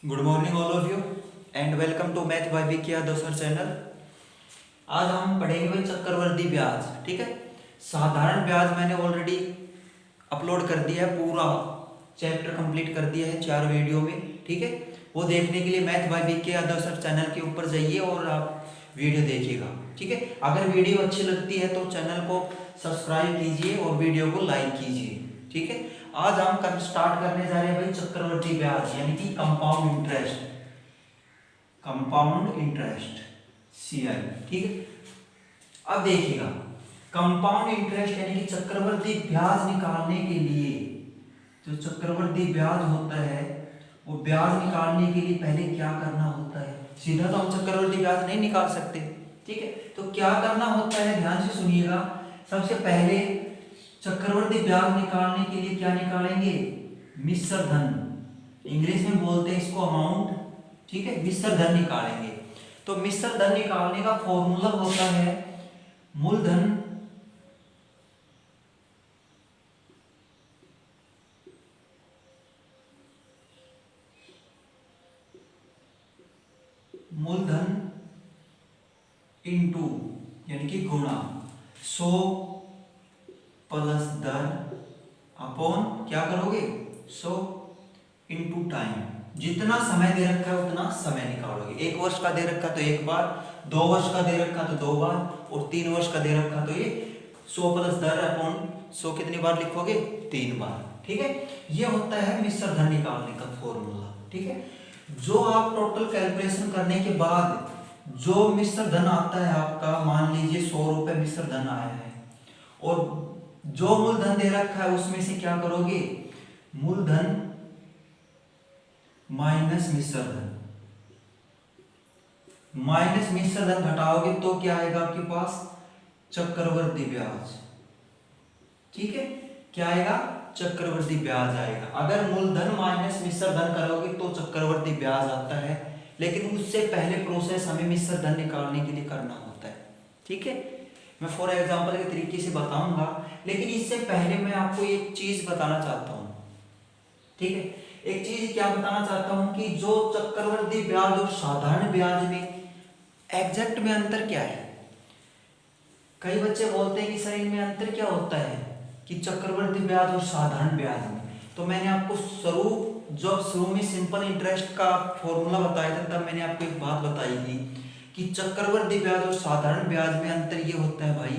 Good morning all of you and welcome to math by Vicky Yadav sir channel. आज हम पढ़ेंगे भाई चक्रवर्ती ब्याज। ठीक है, साधारण ब्याज मैंने ऑलरेडी अपलोड कर दिया है, पूरा चैप्टर कंप्लीट कर दिया है 4 वीडियो में। ठीक है, वो देखने के लिए math by Vicky Yadav sir channel के ऊपर जाइए और आप वीडियो देखिएगा। ठीक है, अगर वीडियो अच्छी लगती है तो चैनल को सब्सक्राइब कीजिए और वीडियो को लाइक कीजिए। ठीक है, आज हम स्टार्ट करने जा रहे हैं भाई चक्रवर्ती ब्याज यानी कि compound interest, compound interest CI। ठीक है, अब देखिएगा कंपाउंड इंटरेस्ट यानी कि चक्रवर्ती ब्याज निकालने के लिए जो चक्रवर्ती ब्याज होता है वो ब्याज निकालने के लिए पहले क्या करना होता है। सीधा तो हम चक्रवर्ती ब्याज नहीं निकाल सकते। ठीक है, तो क्या करना होता है, ध्यान से सुनिएगा। सबसे पहले चक्रवर्ती ब्याज निकालने के लिए क्या निकालेंगे, मिश्र धन, इंग्लिश में बोलते हैं इसको अमाउंट। ठीक है, मिश्र धन निकालेंगे। तो मिश्र धन निकालने का फॉर्मूला होता है मूलधन इनटू यानी कि गुणा 100 प्लस दर अपॉन क्या करोगे 100 इनटू टाइम। जितना समय दे रखा है उतना समय निकालोगे। 1 वर्ष का दे रखा तो 1 बार, 2 वर्ष का दे रखा तो 2 बार और 3 वर्ष का दे रखा तो ये 100 प्लस दर अपॉन 100 कितनी बार लिखोगे, 3 बार। ठीक है, ये होता है मिश्र धन निकालने का फॉर्मूला। ठीक है, जो आप टोटल कैलकुलेशन करने के बाद जो मिश्र धन आता है आपका, मान लीजिए 100 रुपए मिश्र धन आया है और जो मूलधन दे रखा है उसमें से क्या करोगे, मूलधन माइनस मिश्र धन, माइनस मिश्र धन घटाओगे तो क्या आएगा आपके पास, चक्रवर्ती ब्याज। ठीक है, क्या आएगा, चक्रवर्ती ब्याज आएगा। अगर मूलधन माइनस मिश्र धन करोगे तो चक्रवर्ती ब्याज आता है, लेकिन उससे पहले प्रोसेस हमें मिश्र धन निकालने के लिए करना होता है। ठीक है, मैं फॉर एग्जांपल के तरीके से बताऊंगा, लेकिन इससे पहले मैं आपको एक चीज बताना चाहता हूं। ठीक है, एक चीज क्या बताना चाहता हूं कि जो चक्रवर्ती ब्याज और साधारण ब्याज में एग्जैक्ट में अंतर क्या है। कई बच्चे बोलते हैं कि सर इनमें अंतर क्या होता है कि चक्रवर्ती ब्याज और साधारण ब्याज में। तो मैंने आपको शुरू में सिंपल इंटरेस्ट का फॉर्मूला बताया था, तब मैंने आपको एक बात बताई थी कि चक्रवर्ती ब्याज और साधारण ब्याज में अंतर ये होता है भाई,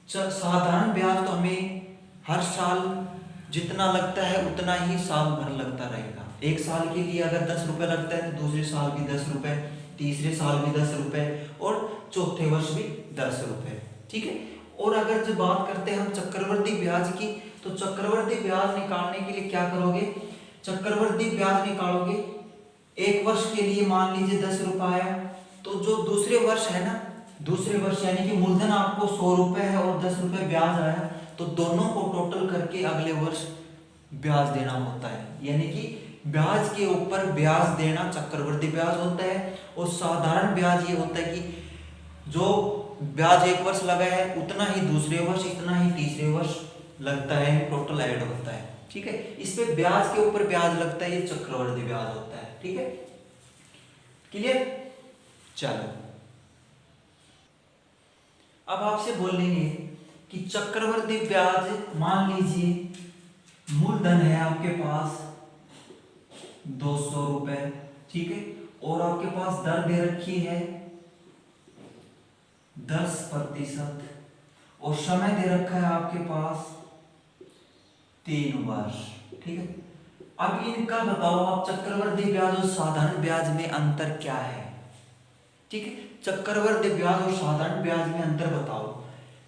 साधारण ब्याज तो हमें हर साल जितना लगता है उतना ही साल भर लगता रहेगा। एक साल के लिए अगर 10 रुपए लगता है तो दूसरे साल भी 10 रुपए, तीसरे साल भी 10 रुपए और चौथे वर्ष भी 10 रुपए। ठीक है, और अगर जब बात करते हैं हम चक्रवर्ती ब्याज की, तो चक्रवर्ती ब्याज निकालने के लिए क्या करोगे, चक्रवर्ती ब्याज निकालोगे 1 वर्ष के लिए, मान लीजिए 10 रुपए आया, तो जो दूसरे वर्ष है ना, दूसरे वर्ष यानी कि मूलधन आपको 100 रुपए है और 10 रुपए ब्याज आया, तो दोनों को टोटल करके अगले वर्ष ब्याज देना होता है। यानी कि ब्याज के ऊपर ब्याज देना चक्रवर्ती ब्याज होता है, और साधारण ब्याज ये होता है कि जो ब्याज 1 वर्ष लगा है उतना ही दूसरे वर्ष, इतना ही तीसरे वर्ष लगता है, टोटल ऐड होता है। ठीक है, इस पे ब्याज के ऊपर ब्याज लगता है, ये चक्रवर्ती ब्याज होता है। ठीक है, क्लियर। चलो अब आपसे बोलेंगे कि चक्रवर्ती ब्याज, मान लीजिए मूलधन है आपके पास 200 रुपए। ठीक है, और आपके पास दर दे रखी है 10% और समय दे रखा है आपके पास 3 वर्ष। ठीक है, अब इनका बताओ आप, चक्रवर्ती ब्याज और साधारण ब्याज में अंतर क्या है। ठीक है, चक्रवर्ती ब्याज और साधारण ब्याज में अंतर बताओ।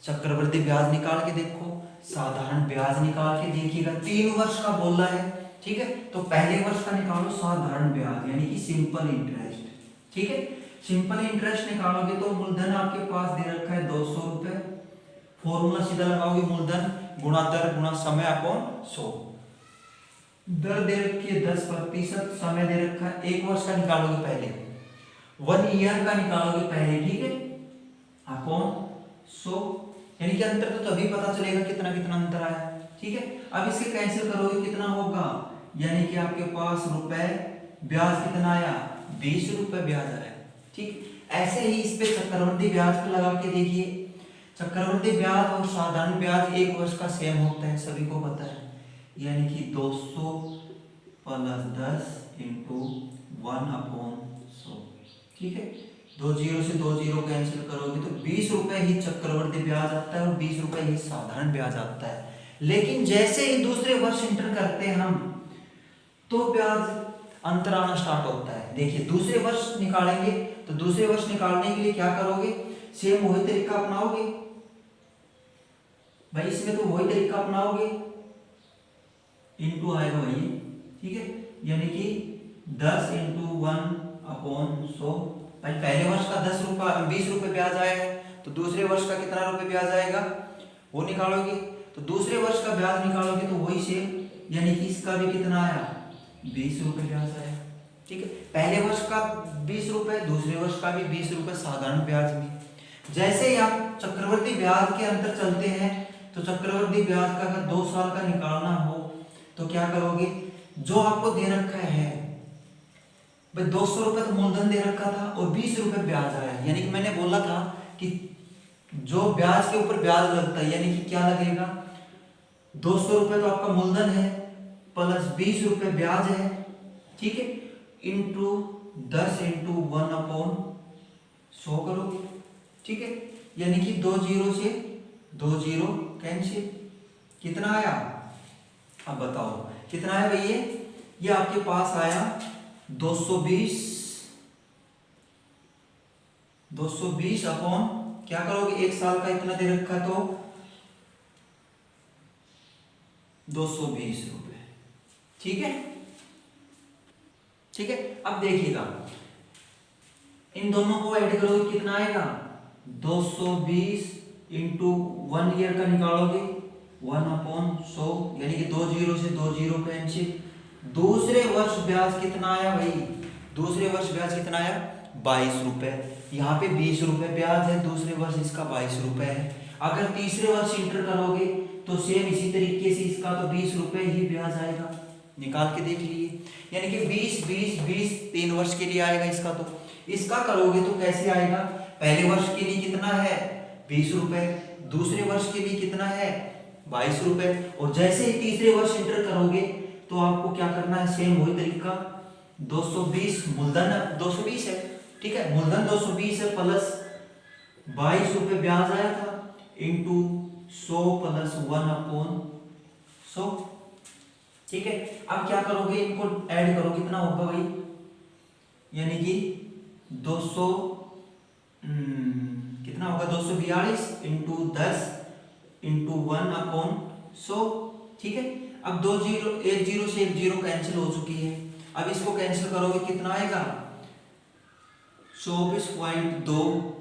चक्रवर्ती ब्याज निकाल के देखो, साधारण ब्याज निकाल के देखिएगा। 3 वर्ष का बोला है, ठीक है, तो पहले वर्ष का निकालो साधारण ब्याज यानी कि सिंपल इंटरेस्ट। ठीक है, सिंपल इंटरेस्ट निकालोगे तो मूलधन आपके पास दे रखा है 200 रुपए, फॉर्मूला सीधा लगाओगे, मूलधन गुणा दर गुणा समय अपॉन 100। दर दे रखी है 10%, समय दे रखा है 1 वर्ष का निकालोगे पहले, 1 ईयर का निकालोगे पहले। ठीक है, अपॉन 100, यानी कि अंतर तो तभी पता चलेगा कितना कितना अंतर आया। ठीक है, अब इसे कैंसिल करोगे कितना होगा, यानी कि आपके पास रुपए ब्याज कितना आया, 20 रुपए ब्याज आया। ठीक, ऐसे ही इस पे चक्रवृद्धि ब्याज पे लगा के देखिए। चक्रवृद्धि ब्याज और साधारण ब्याज एक वर्ष का सेम होता है, सभी को पता है, यानी कि 200 प्लस 10 इंटू 1/100। ठीक है, 2 जीरो से 2 जीरो कैंसिल करोगे तो 20 रुपए ही चक्रवृद्धि ब्याज आता है और 20 रुपए ही साधारण ब्याज आता है। लेकिन जैसे ही दूसरे वर्ष इंटर करते हैं हम, तो ब्याज अंतर आना स्टार्ट होता है। देखिए, दूसरे वर्ष निकालेंगे तो दूसरे वर्ष निकालने के लिए क्या करोगे, सेम वही तरीका अपनाओगे भाई, इसमें तो वही तरीका अपनाओगे, इंटू आएगा वही। ठीक है, यानी कि 10 इंटू 1/100। भाई पहले वर्ष का 20 रुपए ब्याज आया है, तो दूसरे वर्ष का कितना रुपए ब्याज आएगा वो निकालोगे, तो दूसरे वर्ष का ब्याज निकालोगे तो वही सेम, यानी कि इसका भी कितना आया, 20 रुपए ब्याज आया। ठीक है, पहले वर्ष का 20 रुपए, दूसरे वर्ष का भी 20 रुपए साधारण ब्याज में। जैसे ही आप चक्रवृद्धि ब्याज के अंतर चलते हैं, तो चक्रवृद्धि ब्याज का अगर 2 साल का निकालना हो तो क्या करोगे, जो आपको दे रखा है भाई 200 रुपए तो मूलधन दे रखा था और 20 रुपए ब्याज आया, यानी कि मैंने बोला था कि जो ब्याज के ऊपर ब्याज लगता है, यानी कि क्या लगेगा, 200 रुपए तो आपका मूलधन है प्लस 20 रुपए ब्याज है। ठीक है, इंटू 10 इंटू 1/100 करोगे। ठीक है, यानी कि 2 जीरो से 2 जीरो कैंसिल, कितना आया, अब बताओ कितना है भैया, ये आपके पास आया 220 अपॉन, क्या करोगे, एक साल का इतना दे रखा तो 220 रुपए। ठीक है, ठीक है, अब देखिएगा इन दोनों को ऐड करोगे कितना आएगा, 220 इंटू 1 ईयर का निकालोगे 1/100, यानी कि 2 जीरो से 2 जीरो कैंसिल। दूसरे वर्ष ब्याज कितना आया भाई, दूसरे वर्ष ब्याज कितना आया, 22 रुपए। यहाँ पे 20 रुपए ब्याज है, दूसरे वर्ष इसका 22 रुपए है। अगर तीसरे वर्ष इंटर करोगे तो सेम इसी तरीके से इसका तो 20 रुपए ही ब्याज आएगा, निकाल के देख लीजिए, यानी कि 20 20 20 3 वर्ष के लिए आएगा इसका। तो इसका करोगे तो कैसे आएगा, पहले वर्ष के लिए कितना है 20 रुपए, दूसरे वर्ष के लिए कितना है 22 रुपए, और जैसे ही तीसरे वर्ष इंटर करोगे तो आपको क्या करना है, सेम वही तरीका, 220 मूलधन 220 है। ठीक है, मूलधन 220 है प्लस 22 रुपए ब्याज आया था इंटू 100 प्लस 1/100। ठीक है, अब क्या करोगे, इनको ऐड करो, कितना होगा भाई, यानी कि 200 कितना होगा, 242 इंटू 10 इंटू 1/100। ठीक है, अब 2 जीरो, 1 जीरो से 1 जीरो कैंसिल हो चुकी है, अब इसको कैंसिल करोगे कितना आएगा, 24.20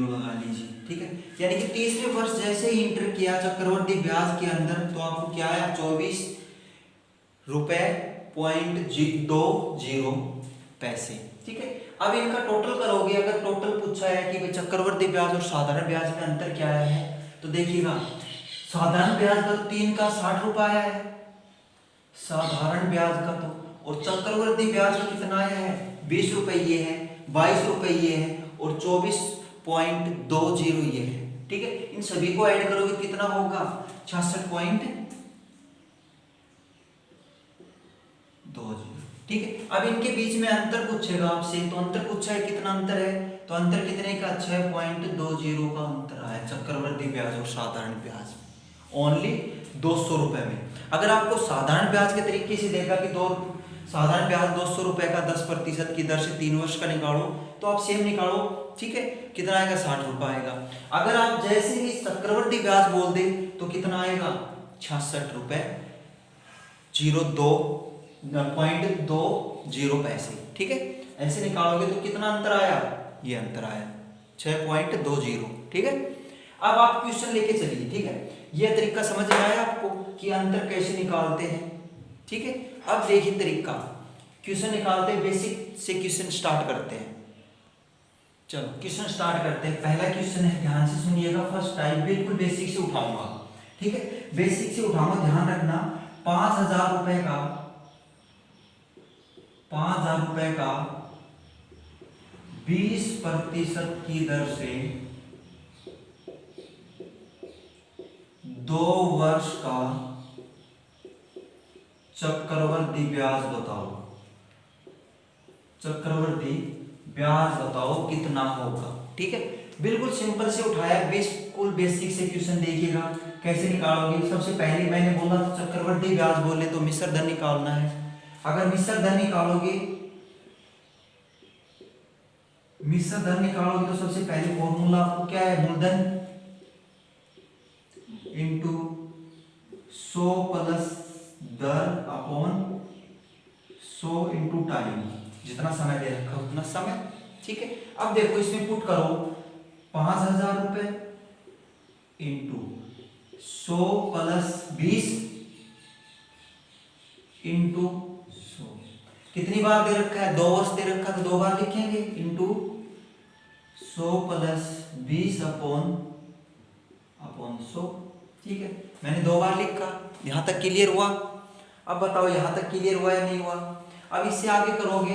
लगा लीजिए। ठीक है, यानी कि तीसरे वर्ष जैसे ही इंटर किया चक्रवृद्धि ब्याज के अंदर, तो आपको क्या आया, 24 रुपए .20 पैसे। ठीक है, अब इनका टोटल करोगे, अगर टोटल पूछा है कि भाई चक्रवृद्धि ब्याज और साधारण ब्याज में अंतर क्या है, तो देखिएगा साधारण ब्याज का तो 3 का 60 रुपए आया है साधारण ब्याज का, तो और चक्रवृद्धि ब्याज का कितना आया है, 20 रुपए ये है, 22 रुपए ये है और 24.20 ये है। ठीक है, इन सभी को ऐड करोगे कितना होगा, 66.20। ठीक है, अब इनके बीच में अंतर पूछेगा आपसे, तो अंतर पूछा है कितना अंतर है, तो अंतर कितने का, 6.20 का अंतर आया चक्रवृद्धि ब्याज और साधारण ब्याज, ओनली 200 रुपए में। अगर आपको साधारण ब्याज के तरीके से देखा कि साधारण ब्याज 200 रुपए का 10% की दर से 3 वर्ष का निकालो, तो आप सेम निकालो। ठीक है, कितना आएगा, 60 रुपए आएगा। अगर आप जैसे ही चक्रवृद्धि ब्याज बोल दे तो कितना आएगा, 66 रुपए 0.20 पैसे। ठीक है, ऐसे निकालोगे तो कितना अंतर आया, ये अंतर आया 6.20। ठीक है, अब आप क्वेश्चन लेके चलिए। ठीक है, ये तरीका समझ में आया आपको कि अंतर कैसे निकालते हैं। ठीक है, अब देखिए तरीका, क्वेश्चन निकालते हैं, बेसिक से क्वेश्चन स्टार्ट करते हैं। चलो क्वेश्चन स्टार्ट करते हैं। पहला क्वेश्चन है, ध्यान से सुनिएगा, फर्स्ट टाइम बिल्कुल बेसिक से उठाऊंगा। ठीक है, बेसिक से उठाऊंगा, ध्यान रखना। 5000 रुपए का 5,000 रुपए का 20% की दर से 2 वर्ष का चक्रवर्ती ब्याज बताओ। चक्रवर्ती ब्याज बताओ कितना होगा। ठीक है, बिल्कुल सिंपल से उठाया, बिल्कुल बेसिक से क्वेश्चन देखिएगा कैसे निकालोगे। सबसे पहले मैंने बोला था चक्रवर्ती ब्याज बोले तो मिश्र धन निकालना है। अगर मिश्र धन निकालोगे तो सबसे पहले फॉर्मूला आपको क्या है, मूलधन इंटू 100 प्लस दर अपॉन 100 इंटू टाइम, जितना समय दे रखा उतना समय। ठीक है, अब देखो इसमें पुट करो 5,000 रुपए इंटू 100 प्लस 20 इंटू 100, कितनी बार दे रखा है, 2 वर्ष दे रखा तो 2 बार लिखेंगे, इंटू 100 प्लस 20 अपॉन 100। ठीक है, मैंने 2 बार लिखा, यहां तक क्लियर हुआ। अब बताओ यहां तक क्लियर हुआ या नहीं हुआ। अब इससे आगे करोगे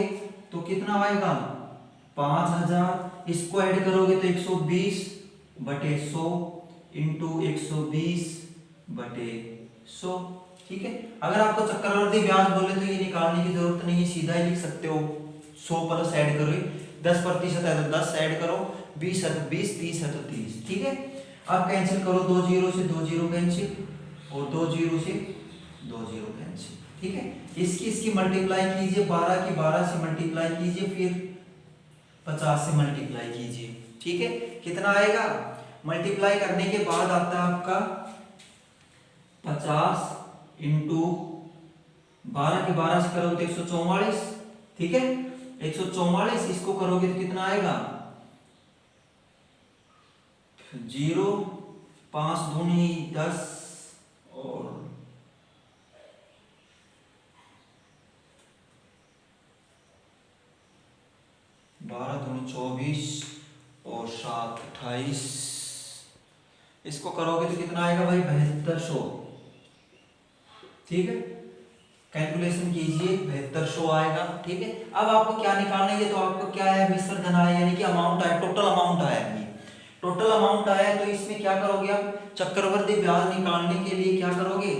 तो कितना आएगा, 5,000, इसको ऐड करोगे तो 120/100 इंटू 120/100। ठीक है, अगर आपको चक्रवर्ती ब्याज बोले तो ये निकालने की जरूरत नहीं है, सीधा ही लिख सकते हो। 100 प्लस ऐड करो, 10% है तो 10 ऐड करो, 20 है तो 20, 30 है तो 30। ठीक है, अब कैंसिल करो, 2 0 से 2 0 कैंसिल और 2 0 से 2 0 कैंसिल। ठीक है, इसकी मल्टीप्लाई कीजिए, 12 की 12 से मल्टीप्लाई कीजिए, फिर 50 से मल्टीप्लाई कीजिए। ठीक है, कितना आएगा, मल्टीप्लाई करने के बाद आता है आपका 50 इंटू 12 की 12 से करोगे तो 144। ठीक है, 144, इसको करोगे तो कितना आएगा, 0, 5 दूनी 10 और 12 दूनी 24 और 7 28, इसको करोगे तो कितना आएगा भाई, 7200। ठीक है, कैलकुलेशन कीजिए, 7200 आएगा। ठीक है, अब आपको क्या निकालना है, तो आपको क्या है, मिश्र धन आया, यानी कि अमाउंट आया, टोटल अमाउंट आया। टोटल अमाउंट आया तो इसमें क्या करोगे आप, चक्रवर्ती ब्याज निकालने के लिए क्या करोगे,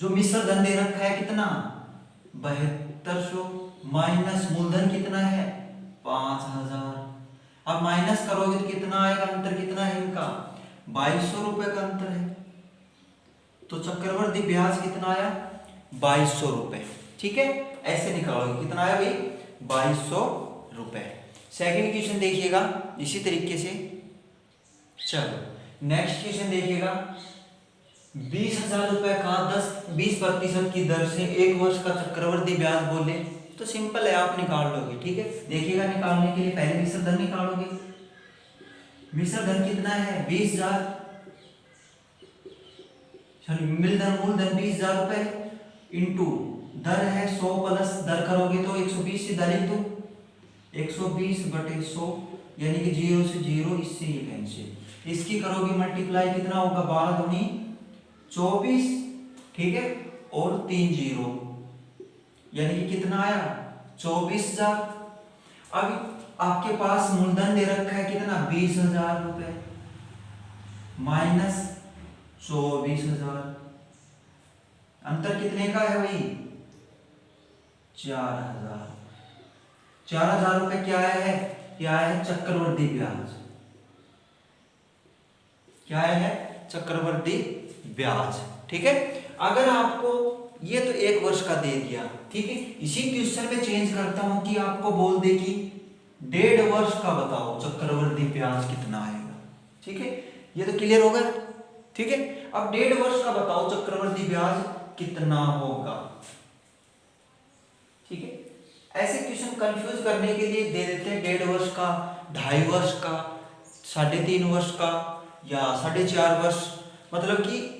जो मिश्र धन दे रखा है कितना, 7200 माइनस मूलधन कितना है, 5,000। अब माइनस करोगे तो कितना आएगा, अंतर कितना है इनका, 2200 रुपए का अंतर है। तो चक्रवर्ती ब्याज कितना आया, 2200 रुपए। ठीक है, ऐसे निकालोगे, कितना आया भाई, 2200 रुपए। सेकेंड क्वेश्चन देखिएगा इसी तरीके से। चलो नेक्स्ट क्वेश्चन देखिएगा, 20,000 रुपए का 20% की दर से 1 वर्ष का चक्रवर्ती ब्याज बोले तो सिंपल है, आप निकाल लोगे। ठीक है, देखिएगा निकालने के लिए पहले मिश्र धन निकालोगे। मिश्र धन कितना है, 20,000, मूलधन 20,000 रुपए इंटू दर है 100 प्लस दर करोगे तो 120 से दर लिख दो, 120/100, यानी कि 0 से 0, इससे ये कैंसिल। इसकी करोगे मल्टीप्लाई, कितना होगा, 12 दूनी 24। ठीक है, और 3 0, यानी कि कितना आया, 24,000। अब आपके पास मूलधन दे रखा है कितना, 20,000 रुपए माइनस 24,000, अंतर कितने का है भाई, 4,000। 4,000 रुपए क्या है चक्रवर्ती ब्याज, क्या है चक्रवर्ती ब्याज। ठीक है, अगर आपको ये तो 1 वर्ष का दे दिया, ठीक है, इसी क्वेश्चन में चेंज करता हूं कि आपको बोल दे कि 1.5 वर्ष का बताओ चक्रवर्ती ब्याज कितना आएगा। ठीक है, ये तो क्लियर हो गया। ठीक है, अब 1.5 वर्ष का बताओ चक्रवर्ती ब्याज कितना होगा। ठीक है, ऐसे क्वेश्चन कंफ्यूज करने के लिए दे देते हैं 1.5 वर्ष का, 2.5 वर्ष का, 3.5 वर्ष का या 4.5 वर्ष, मतलब कि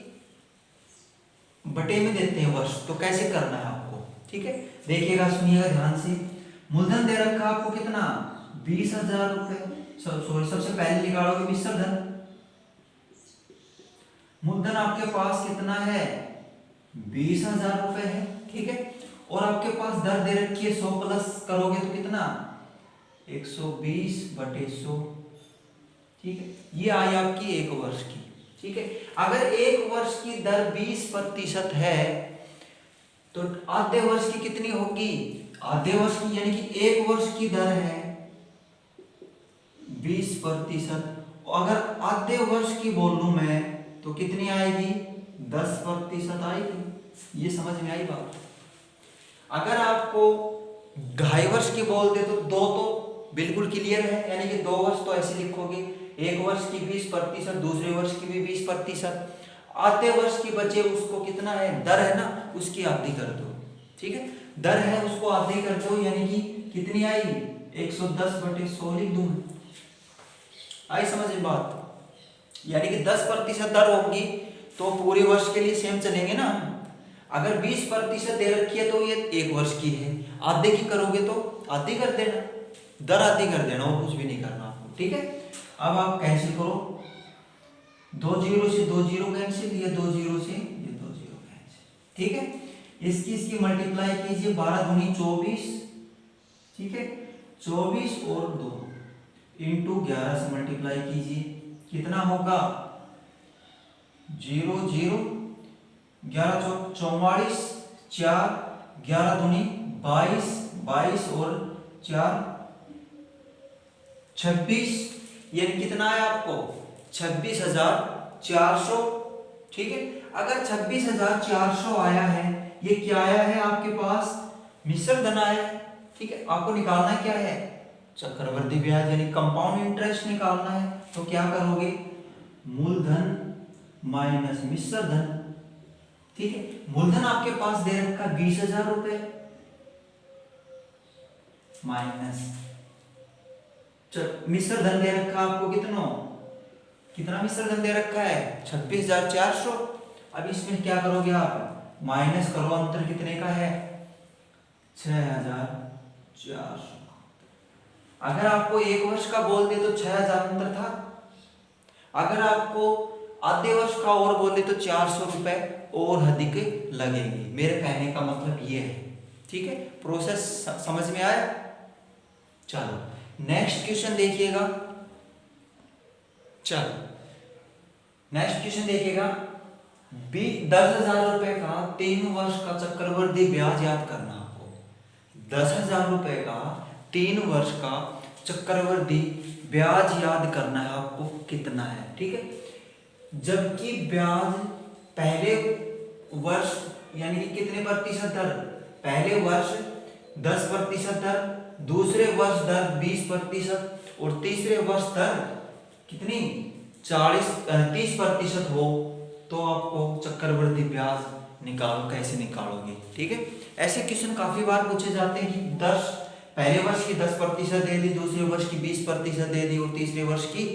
बटे में देते हैं वर्ष। तो कैसे करना है आपको, ठीक है, देखिएगा, सुनिएगा ध्यान से। मूलधन दे रखा आपको कितना, 20,000 रुपए। सॉरी, सबसे पहले निकालोगे मिश्र धन। मूलधन आपके पास कितना है, 20,000 रुपए है। ठीक है, और आपके पास दर दे रखी है 100 प्लस करोगे तो कितना 120/100। ठीक है, ये आई आपकी 1 वर्ष की। ठीक है, अगर 1 वर्ष की दर 20% है तो आधे वर्ष की कितनी होगी, आधे वर्ष की यानी कि 1 वर्ष की दर है 20%, अगर आधे वर्ष की बोल लूं मैं तो कितनी आएगी 10% आएगी। ये समझ में आई बात। अगर आपको 2.5 वर्ष की बोल दे तो 2 तो बिल्कुल क्लियर है, यानी कि 2 वर्ष तो ऐसे लिखोगे, 1 वर्ष की 20%, दूसरे वर्ष की भी 20%, आधे वर्ष की बचे उसको कितना है, दर है ना, उसकी आधी कर दो। ठीक है, दर है उसको आधी कर दो, यानी कि कितनी आई 110/100 लिख दूं। आई समझ में बात। यानी कि 10% दर होगी तो पूरे वर्ष के लिए सेम चलेंगे ना। अगर 20% दे रखी है तो ये 1 वर्ष की है, आधे की करोगे तो आधी कर देना, दर आधी कर देना, और कुछ भी नहीं करना आपको। ठीक है, अब आप कैंसिल करो, 2 0 से 2 0 कैंसिल, ये 2 0 से ये 2 0 कैंसिल। ठीक है, इसकी मल्टीप्लाई कीजिए, 12 दूनी 24। ठीक है, 24 और 2 इंटू 11 से मल्टीप्लाई कीजिए, कितना होगा 0 0, 11 चौक 44, 4, 11 दूनी 22, 22 और 4 26, यानी कितना है आपको 26,400। ठीक है, अगर 26,400 आया है, ये क्या आया है आपके पास, मिश्र धन आया है। ठीक है, आपको निकालना क्या है, चक्रवृद्धि ब्याज यानी कंपाउंड इंटरेस्ट निकालना है। तो क्या करोगे, मूलधन माइनस मिश्र धन। ठीक है, मूलधन आपके पास दे रखा 20,000 रुपए, माइनस मिश्र धन दे रखा आपको कितना मिश्र धन दे रखा है 26,400। अब इसमें क्या करोगे आप, माइनस करो, अंतर कितने का है 6,400। अगर आपको 1 वर्ष का बोल दे तो 6,000 अंतर था, अगर आपको आधे वर्ष का और बोल दे तो 400 रुपए और अधिक लगेंगे। मेरे कहने का मतलब ये है। ठीक है, प्रोसेस समझ में आया। चलो नेक्स्ट क्वेश्चन देखिएगा, चलो नेक्स्ट क्वेश्चन देखिएगा, 10,000 रुपए का 3 वर्ष का चक्रवृद्धि ब्याज याद करना आपको। 10,000 रुपए का 3 वर्ष का चक्रवृद्धि ब्याज याद करना है आपको, कितना है। ठीक है, जबकि ब्याज पहले वर्ष यानी कि कितने प्रतिशत दर, पहले वर्ष 10% दर, दूसरे वर्ष दर 20% और तीसरे वर्ष दर कितनी 30% हो, तो आपको चक्रवृद्धि ब्याज निकालो, कैसे निकालोगे। ठीक है, ऐसे क्वेश्चन काफी बार पूछे जाते हैं कि पहले वर्ष की 10% दे दी, दूसरे वर्ष की 20% दे दी और तीसरे वर्ष की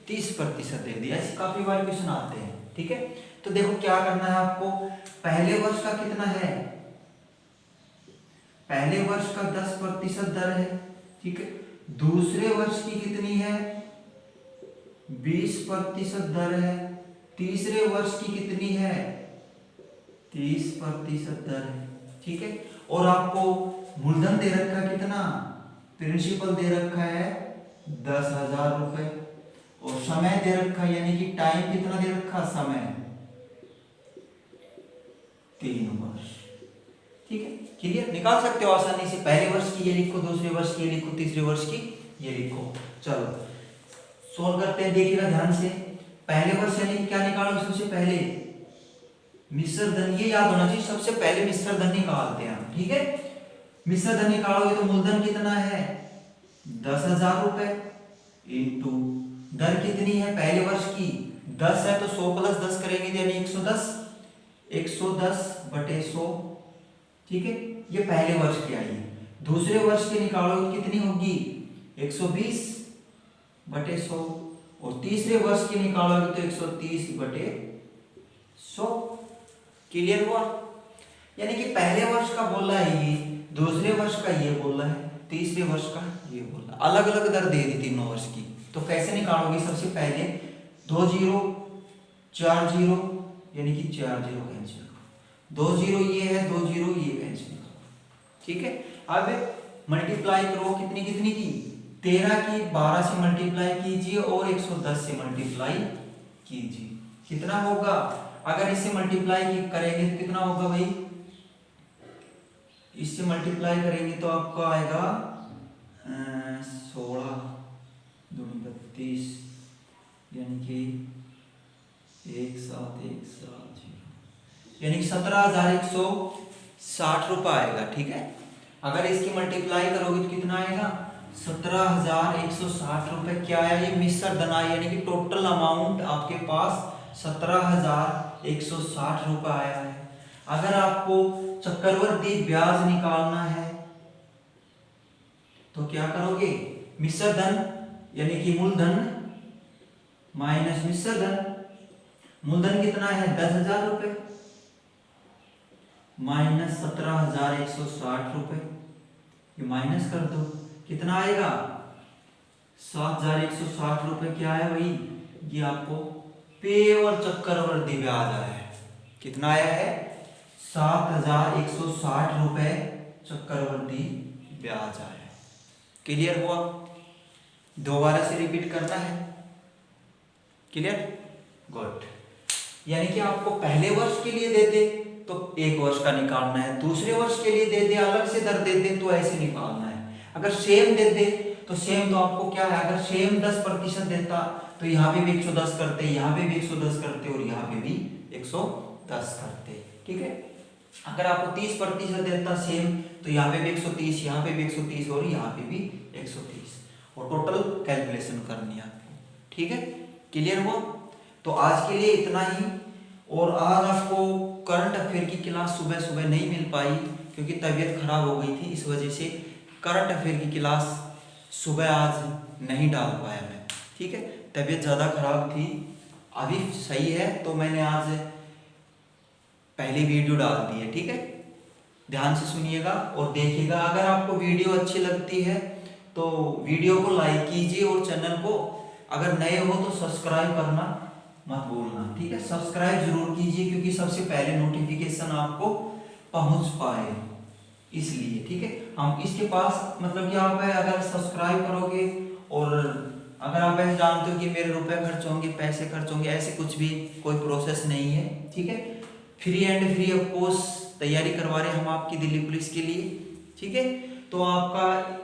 30% दे दी, ऐसे काफी बार क्वेश्चन आते हैं। ठीक है, तो देखो क्या करना है आपको, पहले वर्ष का कितना है, पहले वर्ष का 10% दर है। ठीक है, दूसरे वर्ष की कितनी है 20% दर है, तीसरे वर्ष की कितनी है 30% दर है। ठीक है, और आपको मूलधन दे रखा कितना, प्रिंसिपल दे रखा है 10,000 रुपए, और समय दे रखा यानी कि टाइम कितना दे रखा, समय 3 वर्ष। ठीक है, क्लियर, निकाल सकते हो आसानी से, पहले वर्ष की ये लिखो, दूसरे वर्ष की ये लिखो, तीसरे वर्ष की ये लिखो। चलो सोल्व करते हैं, देखिएगा ध्यान से। पहले वर्ष यानी कि क्या निकालो, सबसे पहले मिश्र धन, ये याद होना चाहिए, सबसे पहले मिश्र धन निकालते हैं हम। ठीक है, मिश्र धन निकालोगे तो मूलधन कितना है 10,000 रुपए इंटू दर कितनी है पहले वर्ष की 10 है, तो 100 + 10 करेंगे यानी 110, 110/100। ठीक है, ये पहले वर्ष की आई है। दूसरे वर्ष की निकालोगे कितनी होगी 120/100, और तीसरे वर्ष की निकालोगे तो 130/100। क्लियर हुआ, यानी कि पहले वर्ष का बोला है ये, दूसरे वर्ष का ये बोला है, तीसरे वर्ष का ये बोला, अलग अलग दर दे दी तीनों वर्ष की। तो कैसे निकालोगे, सबसे पहले 2 0 4 0 यानी कि 4 0 कैंसिल करो, 2 0 ये है, 2 0 ये कैंसिल करो, ठीक है। अब मल्टीप्लाई करो कितनी कितनी की, 13 की 12 से मल्टीप्लाई कीजिए और 110 से मल्टीप्लाई कीजिए, कितना होगा? अगर इससे मल्टीप्लाई करेंगे तो कितना होगा भाई? इससे मल्टीप्लाई करेंगे तो आपका आएगा 16 दूनी 32, यानी कि 1710, यानी कि 17,160 रुपये आएगा। ठीक है, अगर इसकी मल्टीप्लाई करोगे तो कितना आएगा? 17,160 रुपये। क्या है ये? मिश्र धन आया, यानी कि टोटल अमाउंट आपके पास 17,160 रुपये आया है। अगर आपको चक्रवर्ती ब्याज निकालना है तो क्या करोगे? मिश्र धन यानी कि मूलधन माइनस मिश्र धन। मूलधन कितना है? 10,000 रुपये माइनस 17,160 रुपये, ये माइनस कर दो, कितना आएगा? 7,160 रुपये। क्या है भाई? ये आपको पेय और चक्रवर्ती ब्याज आया है। कितना आया है? 7,160 रुपये चक्रवर्ती ब्याज आया है। क्लियर हुआ? दोबारा से रिपीट करना है। क्लियर? गुड। यानी कि आपको पहले वर्ष के लिए देते तो 1 वर्ष का निकालना है, दूसरे वर्ष के लिए दे दे अलग से दर दे दे तो ऐसे निकालना है। अगर सेम दे दे तो सेम तो आपको क्या है? अगर सेम 10% देता तो यहाँ पे भी 110 करते, यहाँ पे भी 110 करते और यहाँ पे भी 110 करते। ठीक है, अगर आपको 30% देता सेम तो यहाँ पे भी 130, यहाँ पे भी 130 और यहाँ पे भी 130, और टोटल कैलकुलेशन करनी है आपको। ठीक है, क्लियर हुआ? तो आज के लिए इतना ही। और आज आपको करंट अफेयर की क्लास सुबह सुबह नहीं मिल पाई क्योंकि तबीयत खराब हो गई थी, इस वजह से करंट अफेयर की क्लास सुबह आज नहीं डाल पाया मैं। ठीक है, तबीयत ज़्यादा खराब थी, अभी सही है तो मैंने आज पहली वीडियो डाल दी है। ठीक है, ध्यान से सुनिएगा और देखिएगा। अगर आपको वीडियो अच्छी लगती है तो वीडियो को लाइक कीजिए और चैनल को अगर नए हो तो सब्सक्राइब करना मत भूलना। ठीक है, सब्सक्राइब जरूर कीजिए क्योंकि सबसे पहले नोटिफिकेशन आपको पहुंच पाए इसलिए। ठीक है, हम इसके पास मतलब कि आप अगर सब्सक्राइब करोगे और अगर आप ऐसे जानते हो कि मेरे रुपए खर्च होंगे, पैसे खर्च होंगे, ऐसे कुछ भी कोई प्रोसेस नहीं है। ठीक है, free and free of cost तैयारी करवा रहे हैं हम आपकी दिल्ली पुलिस के लिए। ठीक है, तो आपका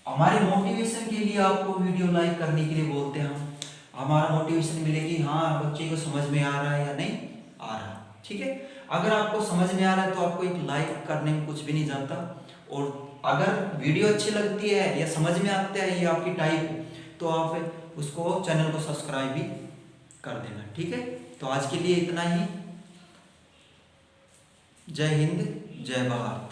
हमारे मोटिवेशन के लिए आपको वीडियो लाइक करने के लिए बोलते हैं हम। हमारा मोटिवेशन मिलेगी हाँ बच्चे को समझ में आ रहा है या नहीं आ रहा। ठीक है, अगर आपको समझ में आ रहा है तो आपको एक लाइक करने में कुछ भी नहीं जाता, और अगर वीडियो अच्छी लगती है या समझ में आता है ये आपकी टाइप तो आप उसको चैनल को सब्सक्राइब भी कर देना। ठीक है, तो आज के लिए इतना ही। जय हिंद, जय भारत।